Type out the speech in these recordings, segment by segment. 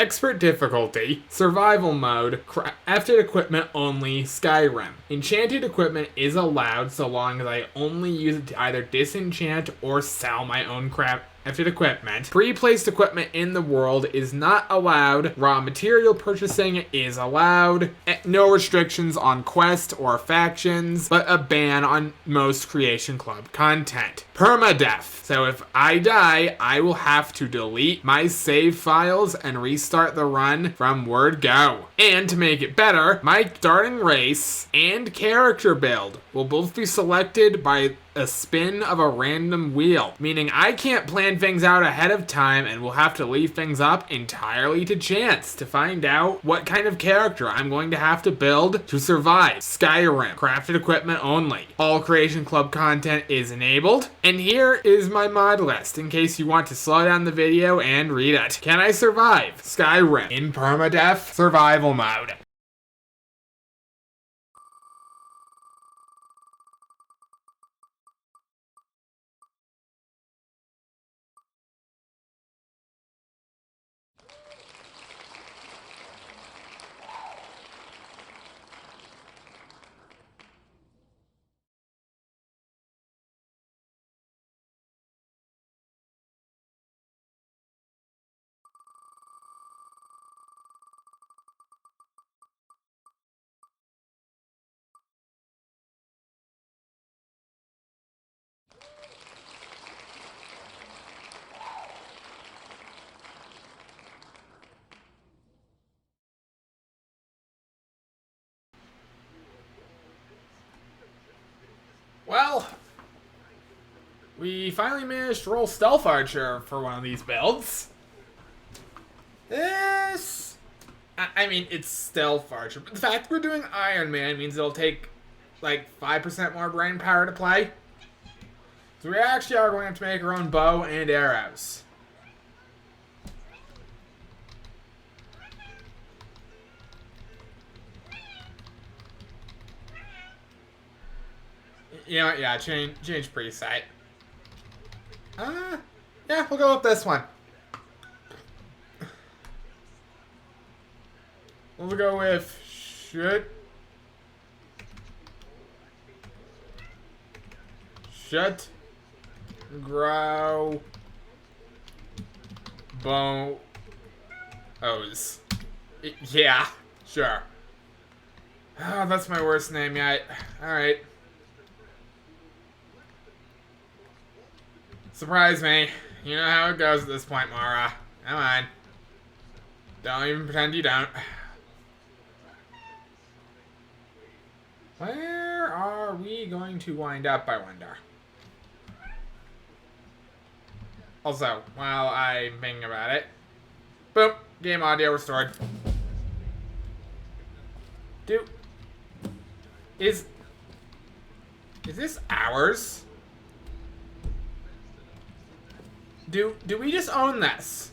Expert difficulty, survival mode, crafted equipment only, Skyrim. Enchanted equipment is allowed so long as I only use it to either disenchant or sell my own crafted equipment. Pre-placed equipment in the world is not allowed. Raw material purchasing is allowed. No restrictions on quest or factions, but a ban on most Creation Club content. Permadeath. So if I die, I will have to delete my save files and restart the run from word go. And to make it better, my starting race and character build will both be selected by a spin of a random wheel, meaning I can't plan things out ahead of time and will have to leave things up entirely to chance to find out what kind of character I'm going to have to build to survive. Skyrim, crafted equipment only. All Creation Club content is enabled, and here is my mod list in case you want to slow down the video and read it. Can I survive? Skyrim in permadeath survival mode. Well, we finally managed to roll Stealth Archer for one of these builds. This... I mean, it's Stealth Archer, but the fact we're doing Ironman means it'll take, like, 5% more brain power to play. So we actually are going to have to make our own bow and arrows. You know what, yeah, change preset. Yeah, we'll go with this one. We'll go with shut, grow, bows. Yeah, sure. Oh, that's my worst name yet. Alright. Surprise me. You know how it goes at this point, Mara. Come on. Don't even pretend you don't. Where are we going to wind up, I wonder? Also, while I'm thinking about it, boom, game audio restored. Is this ours? Do we just own this?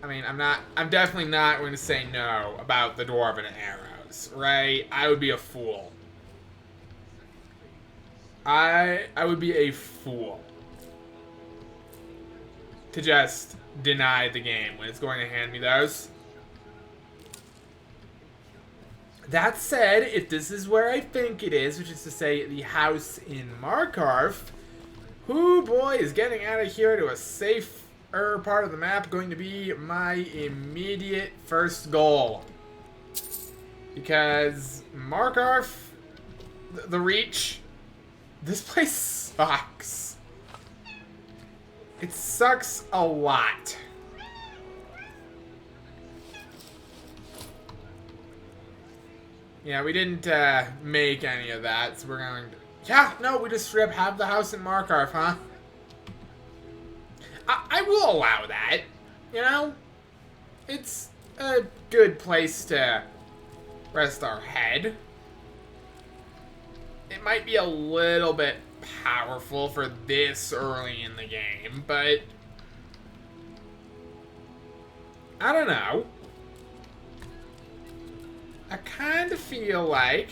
I mean, I'm definitely not going to say no about the Dwarven arrows, right? I would be a fool. I would be a fool to just deny the game when it's going to hand me those. That said, if this is where I think it is, which is to say the house in MARKARTH, whoo boy, is getting out of here to a safer part of the map going to be my immediate first goal. Because MARKARTH, the Reach, this place sucks. It sucks a lot. Yeah, we didn't make any of that, so we're going to... Yeah, no, we just straight up have the house in MARKARTH, huh? I will allow that, you know? It's a good place to rest our head. It might be a little bit powerful for this early in the game, but... I don't know. I kind of feel like,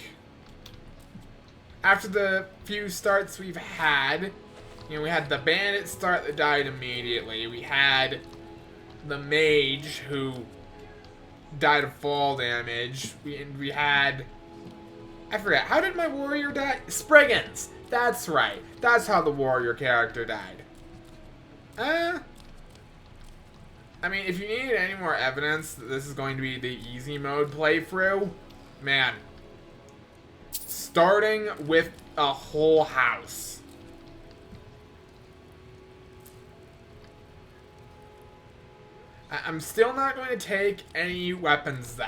after the few starts we've had, you You know, we had the bandit start that died immediately. We had the mage who died of fall damage. We had... I forget. How did my warrior die? Spriggans! That's right. That's how the warrior character died. I mean, if you needed any more evidence that this is going to be the easy mode playthrough, man. Starting with a whole house. I'm still not going to take any weapons, though.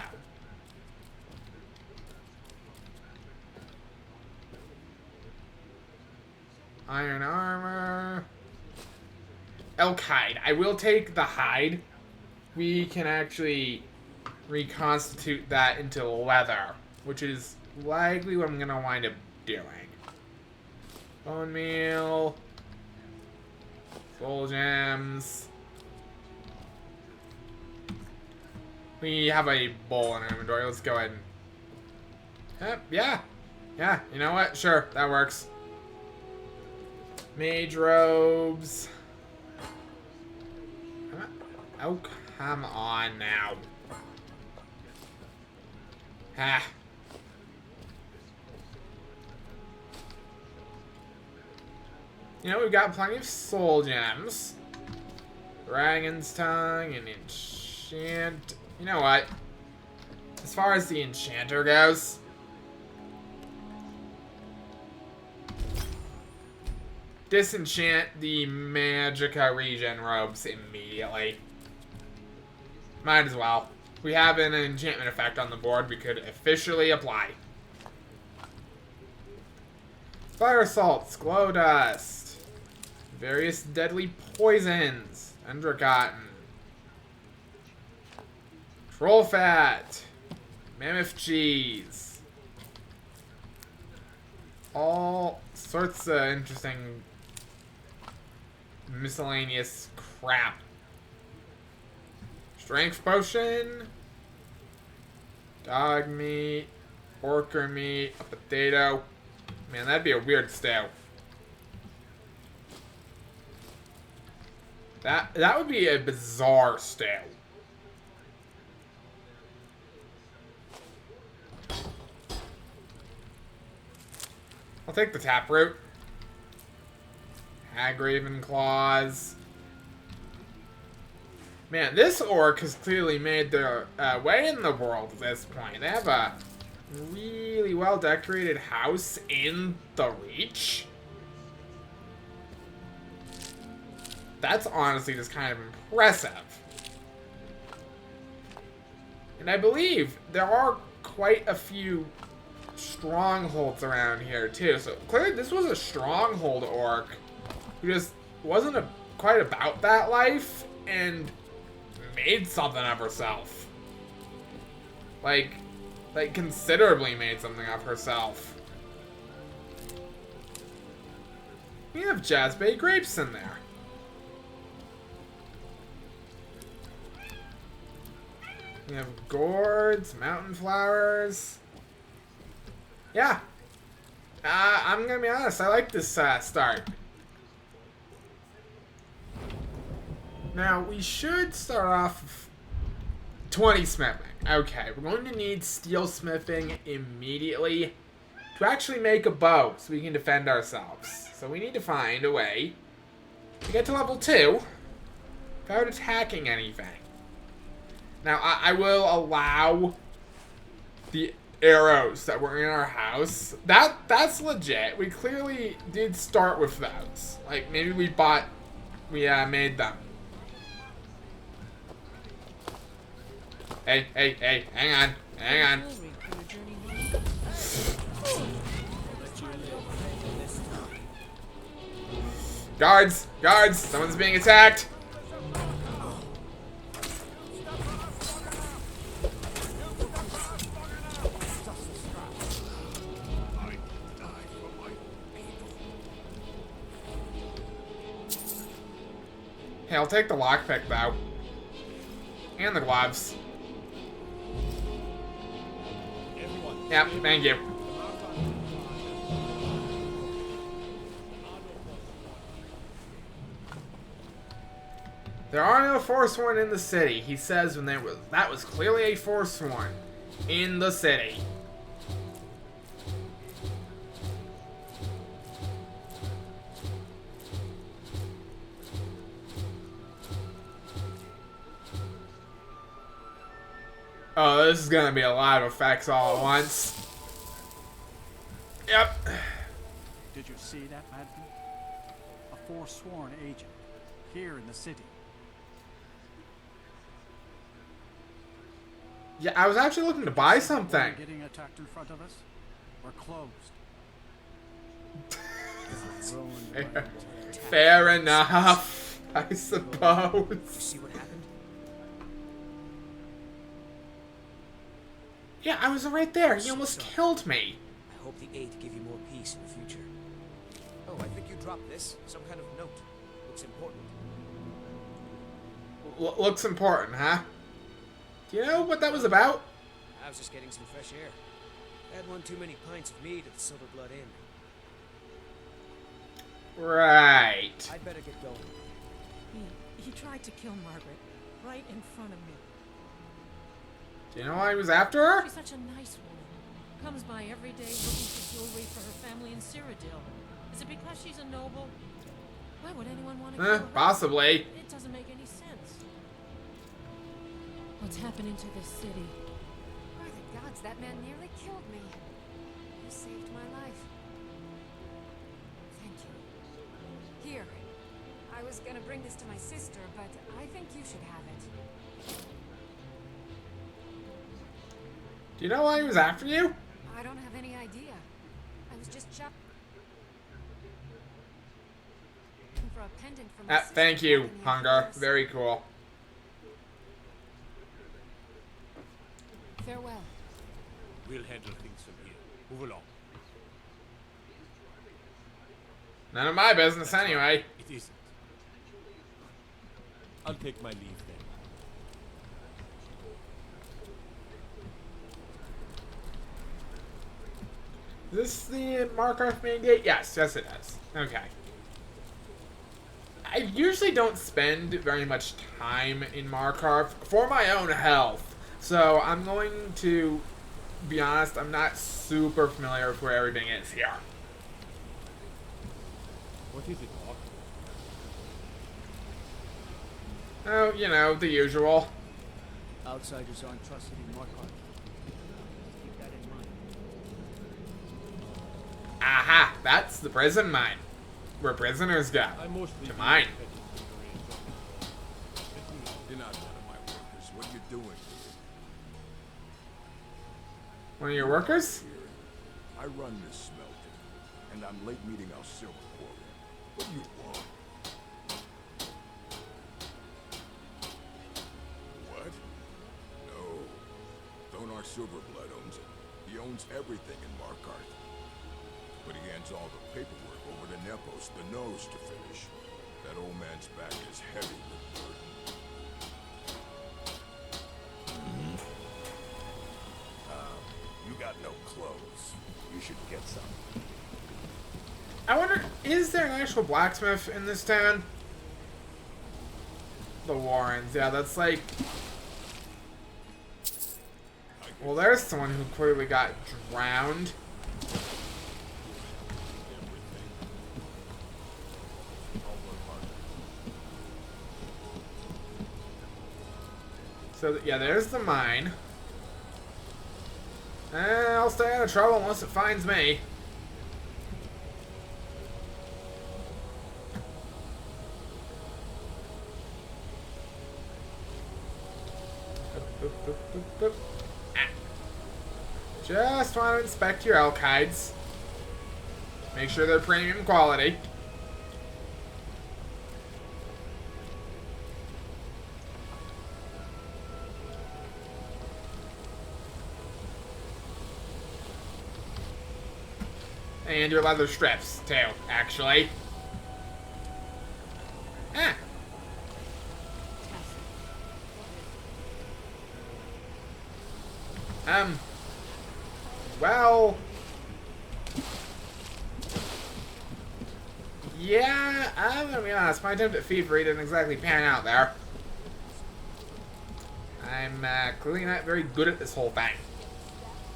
Iron armor. Elk hide. I will take the hide. We can actually reconstitute that into leather, which is likely what I'm going to wind up doing. Bone meal. Soul gems. We have a bowl in our inventory. Let's go ahead and... yeah. Yeah, you know what? Sure, that works. Mage robes. Oh, come on now. Ah. You know, we've got plenty of soul gems. Dragon's tongue and enchant. You know what? As far as the enchanter goes, disenchant the Magicka regen robes immediately. Might as well. We have an enchantment effect on the board we could officially apply. Fire assaults, glow dust, various deadly poisons, Endragotten, troll fat, mammoth cheese, all sorts of interesting miscellaneous crap. Strength potion, dog meat, porker meat, a potato. Man, that'd be a weird stew. That would be a bizarre stew. I'll take the taproot. Hagraven claws. Man, this orc has clearly made their way in the world at this point. They have a really well-decorated house in the Reach. That's honestly just kind of impressive. And I believe there are quite a few strongholds around here, too. So clearly this was a stronghold orc who just wasn't quite about that life and made something of herself. Like considerably made something of herself. We have Jazzbay grapes in there. We have gourds, mountain flowers. Yeah. I'm gonna be honest, I like this start. Now, we should start off with 20 smithing. Okay, we're going to need steel smithing immediately to actually make a bow so we can defend ourselves. So we need to find a way to get to level 2 without attacking anything. Now, I will allow the arrows that were in our house. That's legit. We clearly did start with those. Like, maybe we made them. Hey, hang on. Guards, someone's being attacked. Hey, I'll take the lockpick though. And the gloves. Yep, thank you. There are no Forsworn in the city, he says when that was clearly a Forsworn in the city. Oh, this is gonna be a lot of effects all at once. Yep. Did you see that, madman? A Forsworn agent here in the city. Yeah, I was actually looking to buy something. Getting attacked in front of us? We're closed. Fair enough, I suppose. See what happened? Yeah, I was right there. He almost killed me. I hope the aid give you more peace in the future. Oh, I think you dropped this. Some kind of note. Looks important. Looks important, huh? Do you know what that was about? I was just getting some fresh air. Had one too many pints of mead at the Silver Blood Inn. Right. I'd better get going. He tried to kill Margaret right in front of me. Do you know why he was after her? She's such a nice woman. Comes by every day looking for jewelry for her family in Cyrodiil. Is it because she's a noble? Why would anyone want to kill her? Possibly. It doesn't make any sense. What's happening to this city? By the gods, that man nearly killed me. You saved my life. Thank you. Here. I was gonna bring this to my sister, but I think you should have it. Do you know why he was after you? I don't have any idea. I was just shopping for a pendant for my sister. Thank you, in the Hunger. office. Very cool. Farewell. We'll handle things from here. Move along. None of my business anyway. It isn't. I'll take my leave then. Is this the MARKARTH main gate? Yes, it is. Okay. I usually don't spend very much time in MARKARTH for my own health. So I'm going to be honest, I'm not super familiar with where everything is here. What is it, Doc? Oh, you know, the usual. Outsiders aren't trusted in MARKARTH. Keep that in mind. Aha, that's the prison mine. Where prisoners go. I mostly To mine. You're not one of my workers. What are you doing here? One of your workers? I run this smelter, and I'm late meeting our silver quarry. What do you want? What? No. Donar Silverblood owns it. He owns everything in MARKARTH. But he hands all the paperwork over to Nepos, the nose, to finish. That old man's back is heavy with burden. You got no clothes. You should get some. I wonder, is there an actual blacksmith in this town? The Warrens, yeah, that's like... Well, there's someone who clearly got drowned. So, yeah, there's the mine. I'll stay out of trouble unless it finds me. Ah. Just want to inspect your elk hides. Make sure they're premium quality. And your leather strips, too, actually. Ah. Well... Yeah, I'm gonna be honest, my attempt at thievery didn't exactly pan out there. I'm clearly not very good at this whole thing.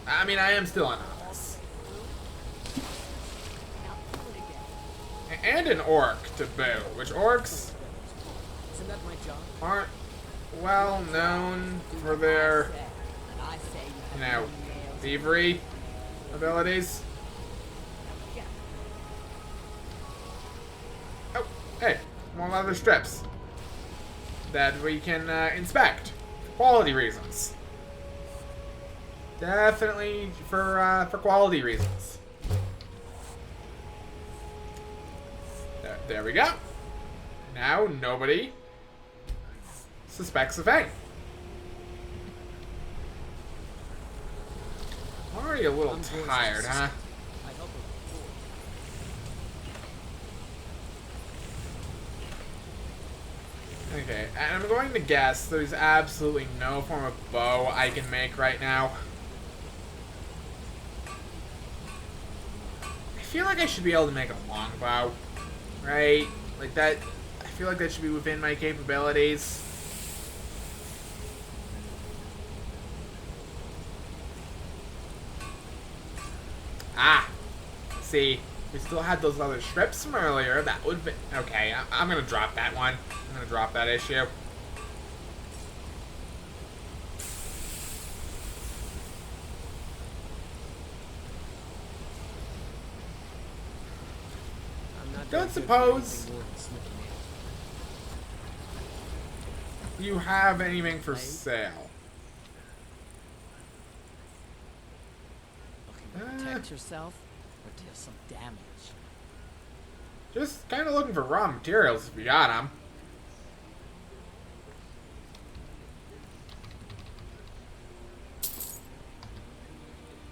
I mean, I am still a novice. And an orc to boot, which orcs Isn't that my job? aren't well known for their, you know, thievery abilities. Oh, hey, more leather strips that we can inspect for quality reasons. Definitely for quality reasons. There we go. Now nobody suspects a thing. I'm already a little tired, huh? I help her before. Okay, and I'm going to guess there's absolutely no form of bow I can make right now. I feel like I should be able to make a longbow, right? Like that, I feel like that should be within my capabilities. Ah, see, we still had those other strips from earlier. That would be okay. I'm gonna drop that one. I'm gonna drop that issue. I'm not Don't very good for suppose anything more than snipping nails. you have anything for sale. Looking to protect yourself or deal some damage? Just kind of looking for raw materials if you got them.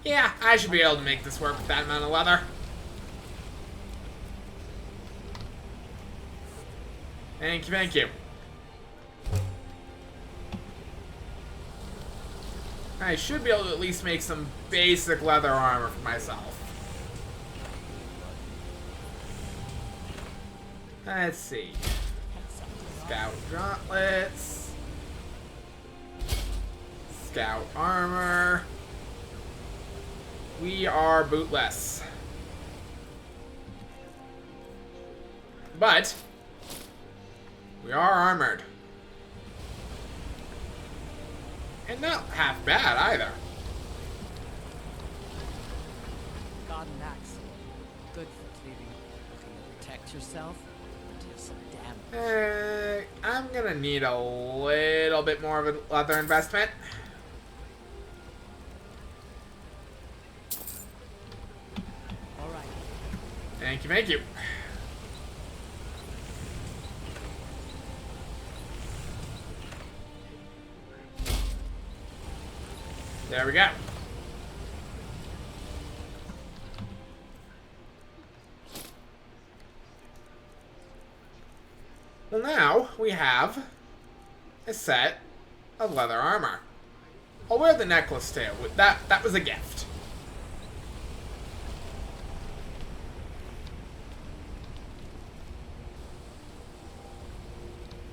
Yeah, I should be able to make this work with that amount of leather. Thank you, thank you. I should be able to at least make some basic leather armor for myself. Let's see. Scout gauntlets. Scout armor. We are bootless. But we are armored. And not half bad either. Got an axe. Good for cleaning. Looking to protect yourself or deal some damage? I'm gonna need a little bit more of a leather investment. All right. Thank you, thank you. There we go. Well, now we have a set of leather armor. I'll wear the necklace too. That was a gift.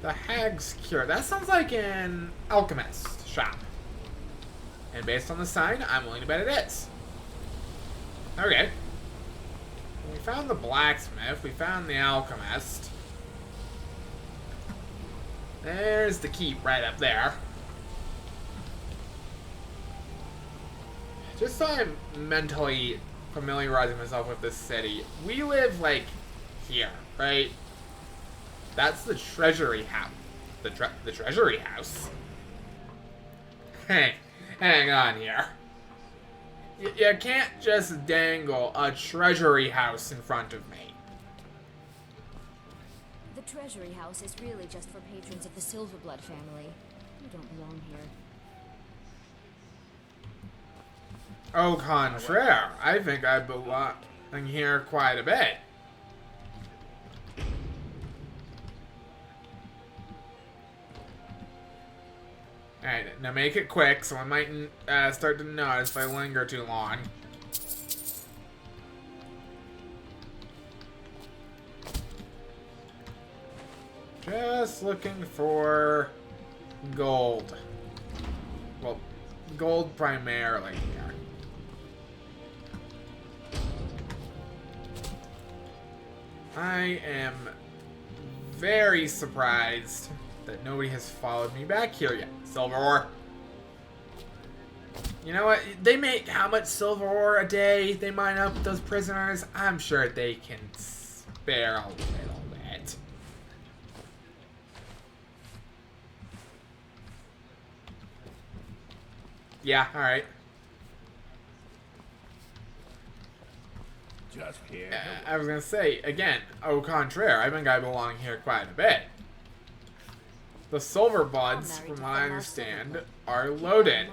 The Hag's Cure. That sounds like an alchemist shop. And based on the sign, I'm willing to bet it is. Okay. We found the blacksmith. We found the alchemist. There's the keep right up there. Just so I'm mentally familiarizing myself with this city. We live, like, here, right? That's the treasury house. The treasury house? Hey. Hang on here. You can't just dangle a treasury house in front of me. The Treasury House is really just for patrons of the Silverblood family. You don't belong here. Au contraire, I think I belong here quite a bit. Alright, now make it quick so I might start to notice if I linger too long. Just looking for gold. well, gold primarily here. I am very surprised that nobody has followed me back here yet. Silver ore. You know what? They make how much silver ore a day they mine up those prisoners? I'm sure they can spare a little bit. Yeah, alright. Just here. I was gonna say, again, au contraire, I've been guy belong here quite a bit. The silver buds, from what I understand, are loaded.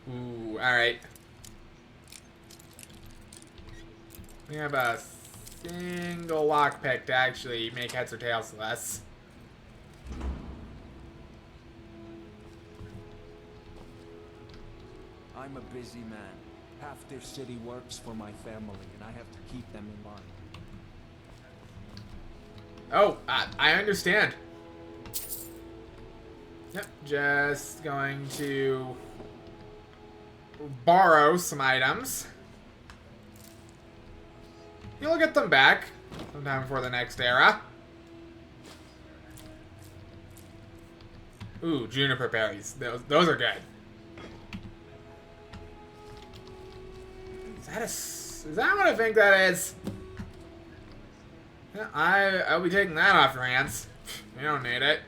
Ooh, alright. We have a single lockpick to actually make heads or tails of this. I'm a busy man. Half their city works for my family, and I have to keep them in line. Oh, I understand. Yep, just going to borrow some items. You'll get them back sometime before the next era. Ooh, juniper berries. Those are good. Is that what I think that is? Yeah, I'll be taking that off your hands. You don't need it.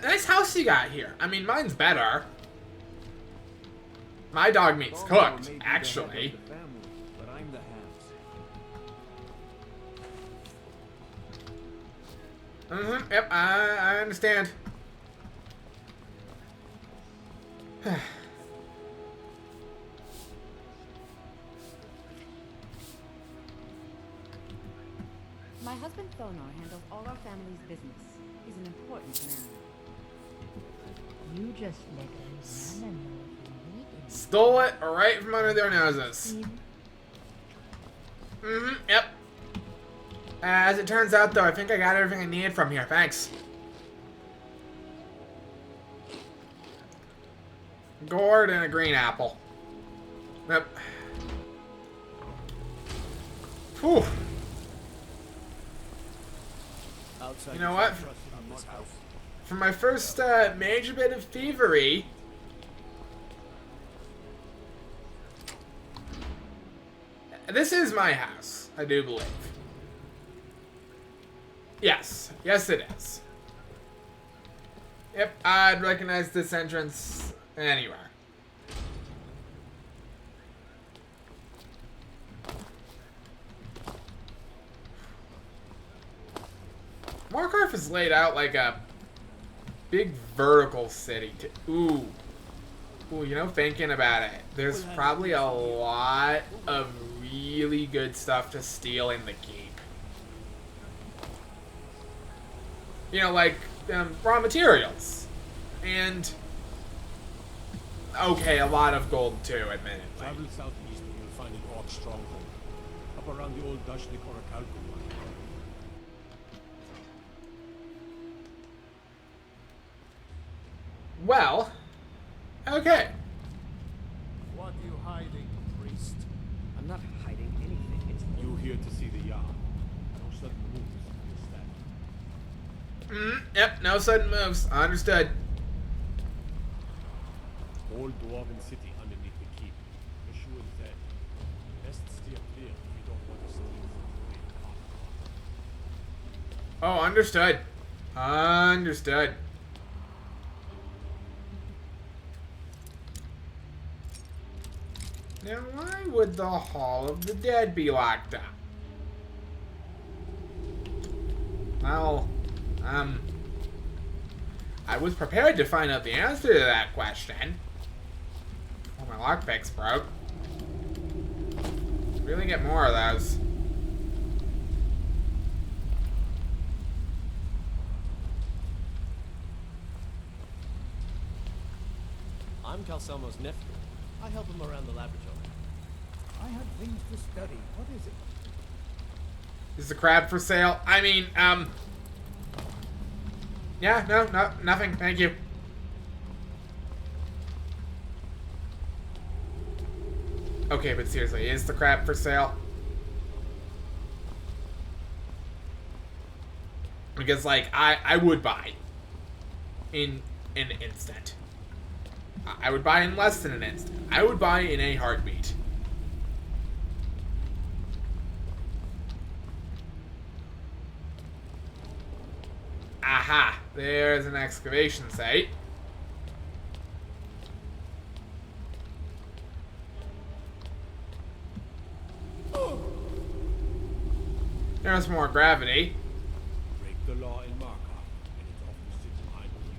Nice house you got here. I mean, mine's better. My dog meat's cooked, actually. But I'm the hands. Yep, I understand. My husband Thonar handles all our family's business. He's an important man. You just let Rihanna know if you need him. Stole it right from under their noses. Yep. As it turns out, though, I think I got everything I needed from here. Thanks. Gourd and a green apple. Yep. Whew. You know what? For my first major bit of thievery, this is my house, I do believe. Yes. Yes, it is. Yep, I'd recognize this entrance anywhere. MARKARTH is laid out like a big vertical city. Ooh, you know, thinking about it, there's probably a lot of really good stuff to steal in the keep. You know, like raw materials. And, okay, a lot of gold too, admittedly. Travel southeast and you'll find an orc stronghold. Up around the old Dashnik Orichalcum. Well, okay. What are you hiding, priest? I'm not hiding anything. It's You here to see the Yard. No sudden moves, understand? Yep, no sudden moves. Understood. Old dwarven city underneath the keep. Issue is dead. Best steer clear if you don't want to steal from the Oh, understood. Understood. Now, why would the Hall of the Dead be locked up? Well, I was prepared to find out the answer to that question. Oh, my lockpicks broke. Really get more of those. I'm Calcelmo's nephew. I help him around the laboratory. I have things to study. What is it? Is the crab for sale? I mean, yeah, no, nothing. Thank you. Okay, but seriously, is the crab for sale? Because, like, I would buy in an instant. I would buy in less than an instant. I would buy in a heartbeat. Aha! There's an excavation site. There's more gravity. Break the law in MARKARTH, and it's off the city behind you.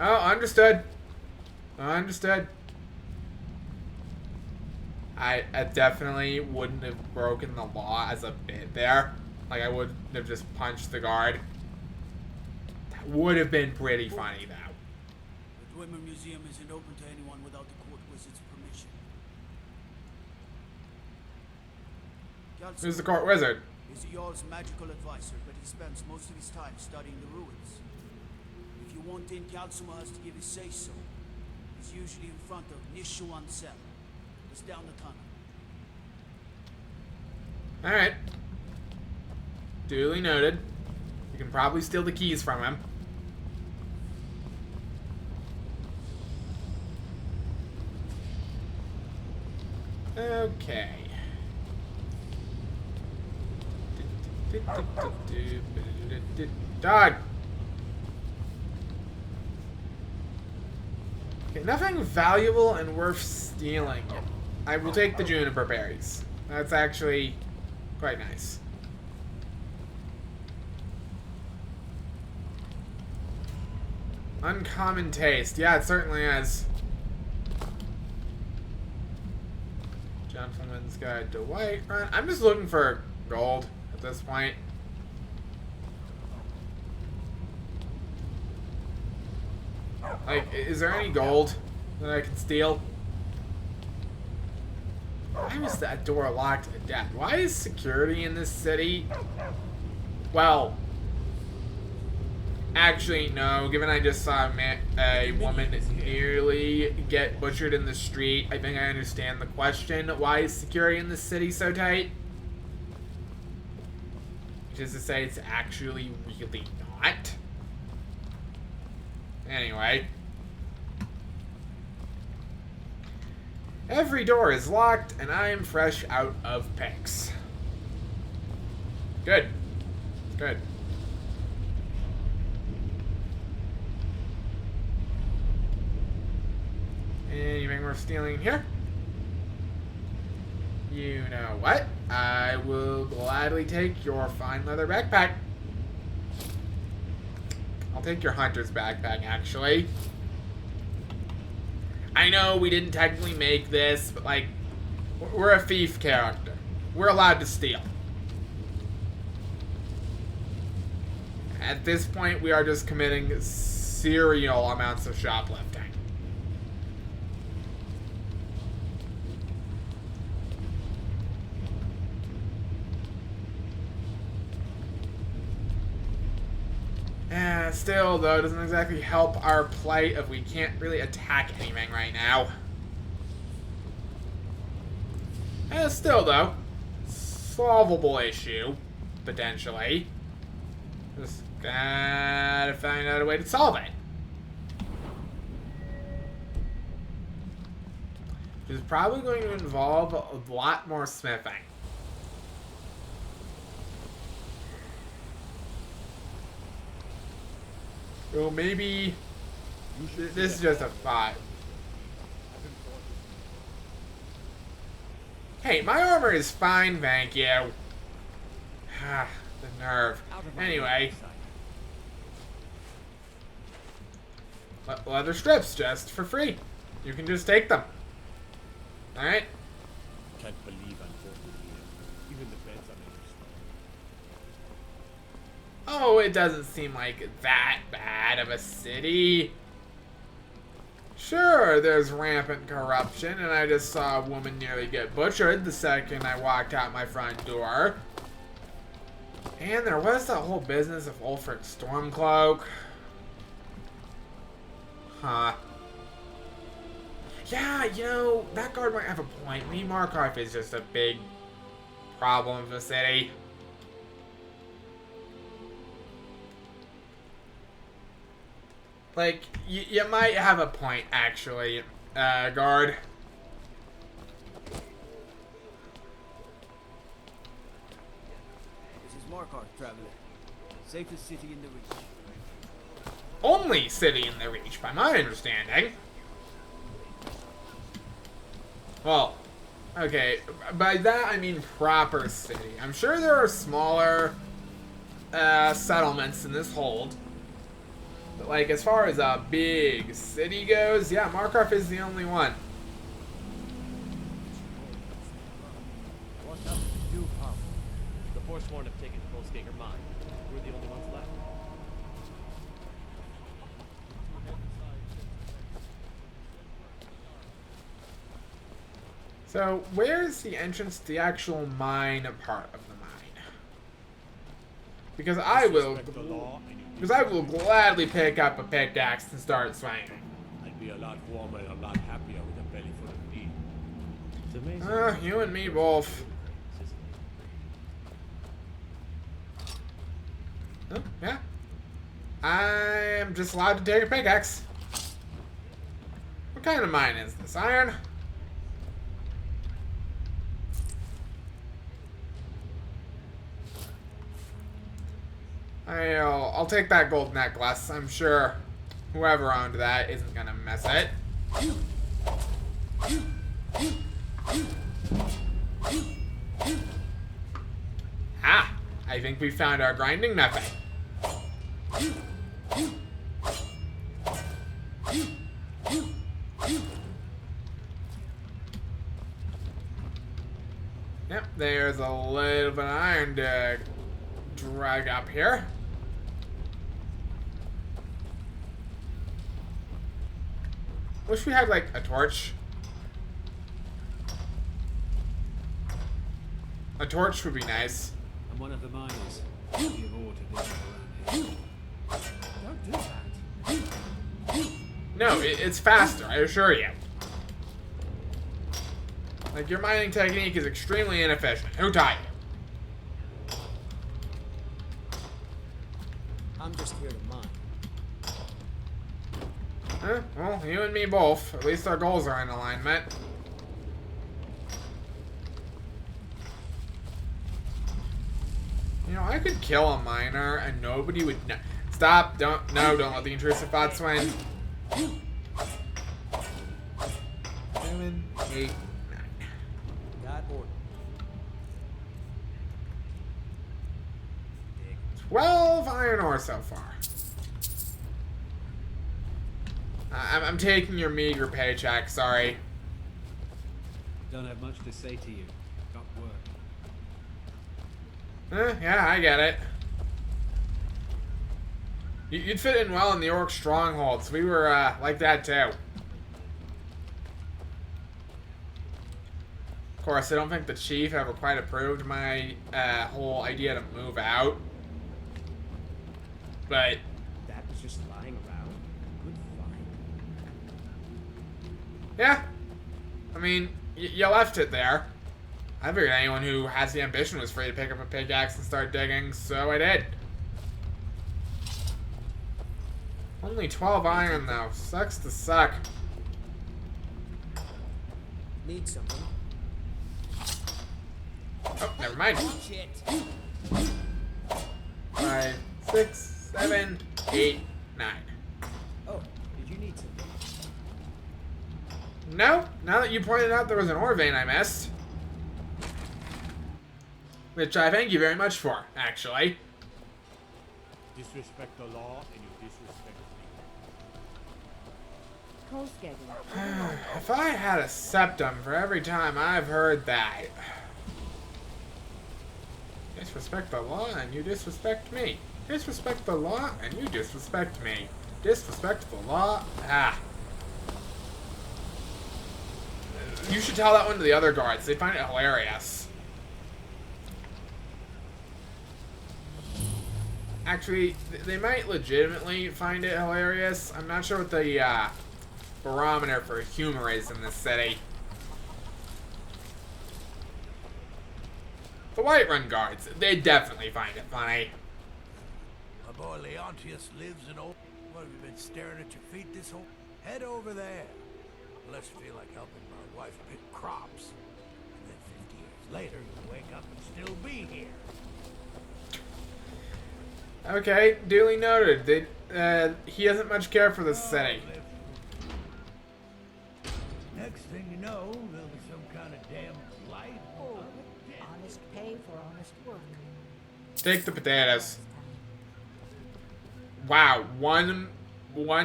Oh, understood. Understood. I definitely wouldn't have broken the law as a bit there. Like, I wouldn't have just punched the guard. That would have been pretty funny, though. The Dwemer Museum isn't open to anyone without the court wizard's permission. Who's the court wizard? He's Jarl's magical advisor, but he spends most of his time studying the ruins. If you want in, Kalsuma has to give his say-so. He's usually in front of Nishuan Cell. It's down the tunnel. Alright. Duly noted. You can probably steal the keys from him. Okay. Todd! Okay, nothing valuable and worth stealing. I will take the juniper berries. That's actually quite nice. Uncommon taste. Yeah, it certainly is. Gentleman's Guide to Whiterun. I'm just looking for gold at this point. Like, is there any gold that I can steal? Why was that door locked to death? Why is security in this city? Well, actually, no. Given I just saw a woman nearly get butchered in the street, I think I understand the question. Why is security in this city so tight? Which is to say, it's actually really not. Anyway. Every door is locked, and I am fresh out of picks. Good. Good. Anything worth stealing here? You know what? I will gladly take your fine leather backpack. I'll take your hunter's backpack, actually. I know we didn't technically make this, but, like, we're a thief character. We're allowed to steal. At this point, we are just committing serial amounts of shoplifting. Still, though, it doesn't exactly help our plight if we can't really attack anything right now. Still, though, solvable issue, potentially. Just gotta find out a way to solve it. Which is probably going to involve a lot more smithing. Well, maybe this is just a thought. Hey, my armor is fine, thank you. Ah, the nerve. Anyway. Leather strips, just for free. You can just take them. Alright? Can't believe I'm forced here. Even the beds are made of stone. Oh, it doesn't seem like that bad of a city. Sure, there's rampant corruption, and I just saw a woman nearly get butchered the second I walked out my front door. And there was that whole business of Ulfric Stormcloak. Huh. Yeah, you know, that guard might have a point. Lee Markarth is just a big problem for the city. Like, you might have a point, actually, guard. This is MARKARTH, traveler. Safest city in the Reach. Only city in the Reach, by my understanding. Well, okay, by that I mean proper city. I'm sure there are smaller settlements in this hold. But, like, as far as a big city goes, yeah, MARKARTH is the only one. What else to do, Pop? The Forsworn have taken Trollskager mine. We're the only ones left. So, where's the entrance to the actual mine part of the mine? Because I will gladly pick up a pickaxe and start swinging. I'd be a lot warmer and a lot happier with a belly full of meat. It's amazing. You and me both. Oh, yeah. I am just allowed to take a pickaxe. What kind of mine is this? Iron? I'll take that gold necklace. I'm sure whoever owned that isn't gonna mess it. Ah! I think we found our grinding method. Yep, there's a little bit of iron to drag up here. Wish we had, like, a torch. A torch would be nice. I'm one of the miners. Give order to this around here. Don't do that. No, it's faster, I assure you. Like, your mining technique is extremely inefficient. Who taught you? I'm just here to mine. Well, you and me both. At least our goals are in alignment. You know, I could kill a miner and nobody would know. Stop! Don't let the intrusive thoughts win. 7, 8, 9. Got order. 12 iron ore so far. I'm taking your meager paycheck, sorry. Don't have much to say to you. Got work. Yeah, I get it. You'd fit in well in the orc strongholds. We were like that too. Of course, I don't think the chief ever quite approved my whole idea to move out. But That was just lying around. Good find. yeah, I mean, you left it there. I figured anyone who has the ambition was free to pick up a pickaxe and start digging, so I did. Only 12 iron though. Sucks to suck. Need something. Oh, never mind. Shit. 5, 6, 7, 8, 9. Oh, did you need something? No, now that you pointed out there was an ore vein I missed. Which I thank you very much for, actually. Disrespect the law and you disrespect me. Coal schedule. If I had a septum for every time I've heard that. Disrespect the law and you disrespect me. Disrespect the law and you disrespect me. Disrespect the law. Ah. You should tell that one to the other guards. They find it hilarious. Actually, they might legitimately find it hilarious. I'm not sure what the barometer for humor is in this city. The Whiterun guards, they definitely find it funny. My boy Leontius lives in old... What, have you been staring at your feet this whole... Head over there. Unless you feel like helping my wife pick crops. And then 50 years later, you'll wake up and still be here. Okay, duly noted. He doesn't much care for this city. Next thing you know, there'll be some kind of damn light. Oh, honest pay for honest work. Take the potatoes. Wow, one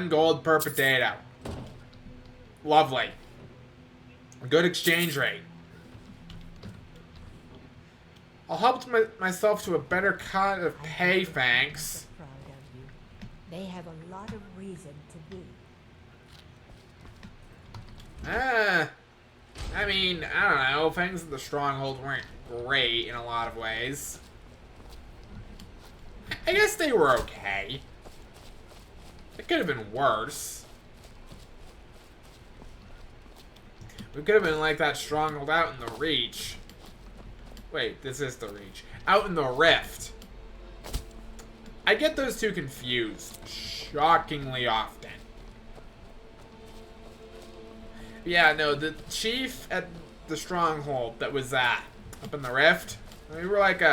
gold per potato. Lovely. Good exchange rate. I'll help myself to a better cut of pay, thanks. Proud of you. They have a lot of reason to be. I mean, I don't know. Things at the Stronghold weren't great in a lot of ways. I guess they were okay. It could have been worse. We could have been like that Stronghold out in the Reach. Wait, this is the Reach. Out in the Rift. I get those two confused shockingly often. Yeah, no, the chief at the Stronghold that was up in the Rift, they were like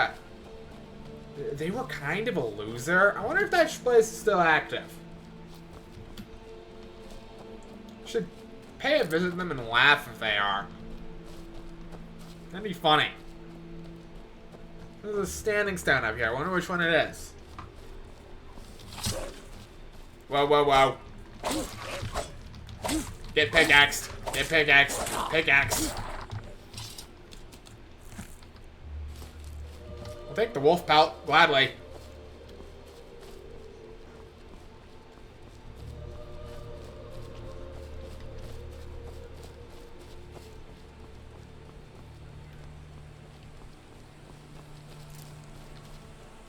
they were kind of a loser. I wonder if that place is still active. Should pay a visit to them and laugh if they are. That'd be funny. There's a standing stone up here. I wonder which one it is. Whoa, whoa, whoa. Get pickaxed. Get pickaxed. Pickaxed. I'll take the wolf pelt, gladly.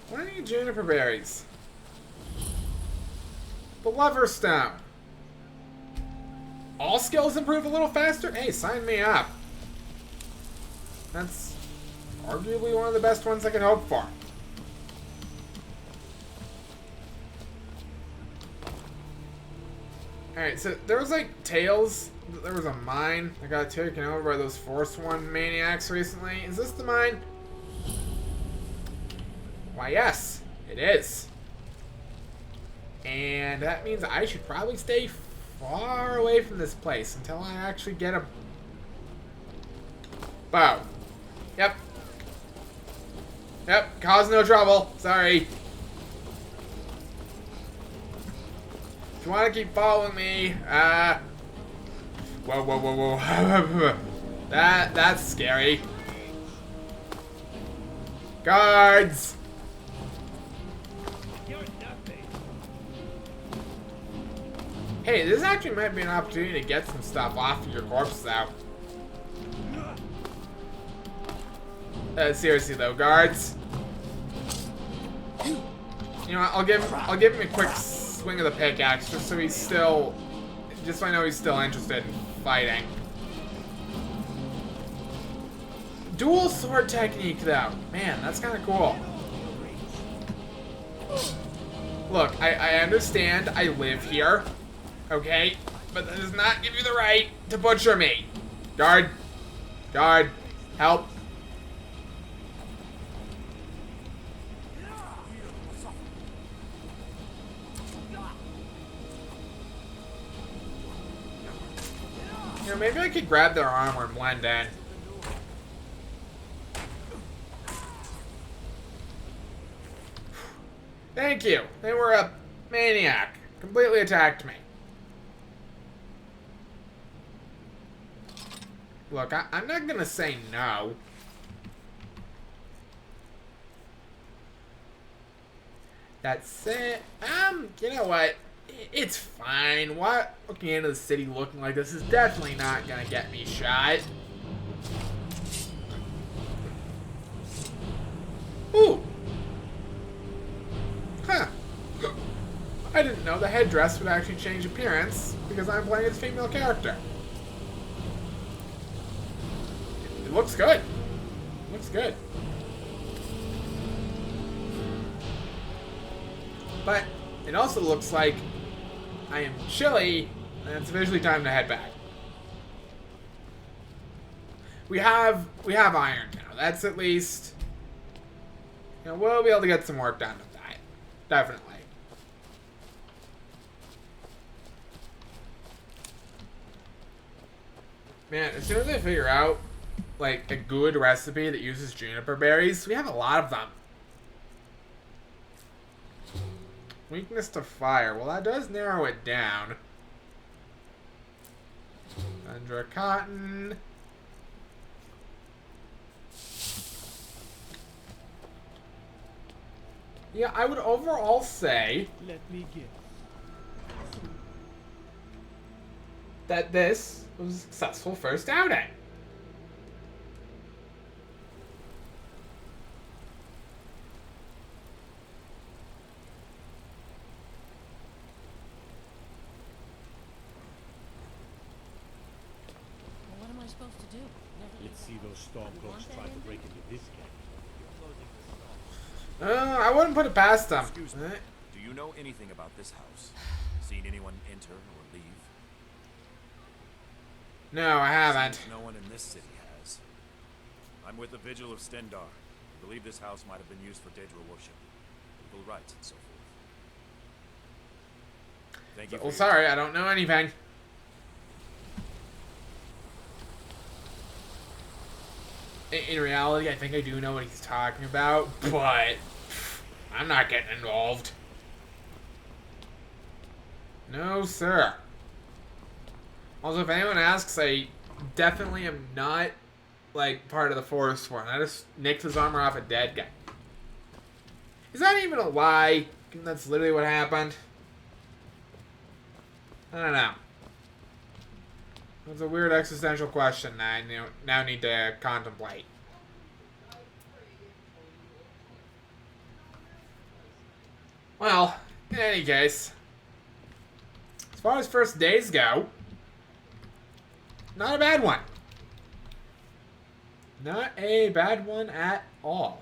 What are you juniper berries? The Lover Stone. All skills improve a little faster? Hey, sign me up. That's arguably one of the best ones I could hope for. Alright, so there was like tales that there was a mine that got taken over by those Forsworn maniacs recently. Is this the mine? Why, yes, it is. And that means I should probably stay far away from this place until I actually get a bow. Yep. Yep, cause no trouble. Sorry. If you want to keep following me, whoa, whoa, whoa, whoa. That's scary. Guards! Hey, this actually might be an opportunity to get some stuff off of your corpse out. Seriously though, guards. You know what, I'll give him a quick swing of the pickaxe just so I know he's still interested in fighting. Dual sword technique though. Man, that's kinda cool. Look, I understand I live here. Okay, but that does not give you the right to butcher me. Guard. Guard. Help. You know, maybe I could grab their armor and blend in. Thank you. They were a maniac. Completely attacked me. Look, I'm not gonna say no. That's it. You know what? It's fine. Walking into the city looking like this is definitely not gonna get me shot. Ooh. Huh. didn't know the headdress would actually change appearance because I'm playing as a female character. It looks good. It looks good. But it also looks like I am chilly, and it's officially time to head back. We have iron now. That's at least, you know, we'll be able to get some work done with that. Definitely. Man, as soon as I figure out like a good recipe that uses juniper berries, we have a lot of them. Weakness to fire. Well, that does narrow it down. Tundra cotton. Yeah, I would overall say Let me guess. that this was a successful first outing. Well, what am I supposed to do? Let's see those stormcloaks try to break into this camp. I wouldn't put it past them. Excuse me. Do you know anything about this house? Seen anyone enter or leave? No, I haven't. Seems no one in this city has. I'm with the Vigil of Stendar. I believe this house might have been used for Daedra worship, legal rites, and so forth. Thank you. Well, sorry, I don't know anything. In reality, I think I do know what he's talking about, but I'm not getting involved. No, sir. Also, if anyone asks, I definitely am not, like, part of the Forest Sworn. I just nicked his armor off a dead guy. Is that even a lie? That's literally what happened. I don't know. It's a weird existential question that I now need to contemplate. Well, in any case, as far as first days go, not a bad one. Not a bad one at all.